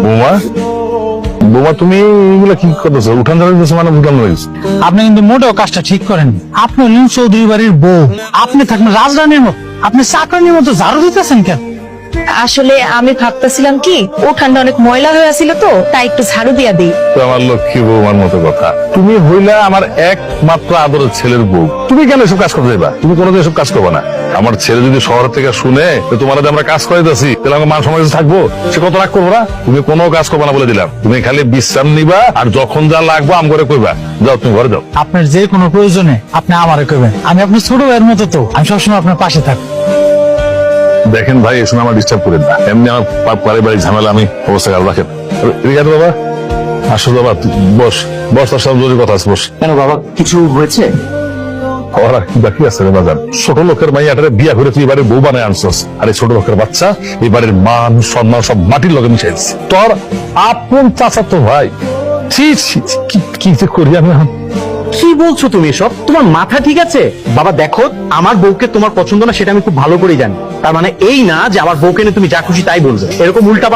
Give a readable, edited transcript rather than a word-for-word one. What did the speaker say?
বৌমা বৌমা তুমি এগুলা কি করতেছো? উঠান ঝাড়াইতেছো মানে উঠান রয়েছে। আপনি কিন্তু মোটেও কাজটা ঠিক করেন। আপনি হলেন চৌধুরী বাড়ির বউ, আপনি থাকবেন রাজরানীর মতো, আপনি চাকরানির মতো ঝাড়ু দিতেছেন কেন? আসলে আমি ভাবতেছিলাম কি উঠানটা অনেক ময়লা হয়ে আছিল তো, তাই একটু ঝাড়ু দিয়া দিই। তো আমার লক্ষ্মী বৌমার মতো কথা। তুমি হইলা আমার একমাত্র আদরের ছেলের বউ, তুমি কেন এসব কাজ করতে যাবা? তুমি কোনোদিন এসব কাজ করবে না। আমার ছেলে যদি শহর থেকে শুনে যে তোমার আমরা কাজ করাইতেছি, তাহলে আমার মান সমাজ থাকবো, সে কত রাগ করবো না? তুমি কোনো কাজ করবে না বলে দিলাম। তুমি খালি বিশ্রাম নিবা, আর যখন যা লাগবো আম করে কইবা। যাও তুমি ঘরে যাও। আপনার যে কোনো প্রয়োজনে আপনি আমারে কইবেন, আমি আপনার ছোট ভাইয়ের মতো, তো আমি সবসময় আপনার পাশে থাকবো। দেখেন ভাই, এসব আমার ডিস্টার্ব করেন না। এমনি আমার পারিবারিক ঝামেলা, আমি অবস্থা কাল রাখেন। রিয়াদ বাবা, আসো বাবা, বস বস, তার সাথে জরুরি কথা আছে, বস। কেন বাবা, কিছু হয়েছে? ওরা কি বাকি আছে রে বাজার? ছোট লোকের মাইয়াটারে বিয়া করে তুই এবারে বউ বানায় আনছস, আর এই ছোট লোকের বাচ্চা এবারের মান সম্মান সব মাটির লগে মিশাই দিচ্ছে। তোর আপন চাচাতো ভাই, ছি ছি ছি, কি যে করি আমি এখন। কি বলছো তুমি এসব? তোমার মাথা ঠিক আছে? বাবা দেখো, আমার বউকে তোমার পছন্দ না সেটা আমি খুব ভালো করেই জানি। তার মানে এই না যে আমার বউকে নিয়ে তুমি যা খুশি তাই বলবে। এরকম উল্টা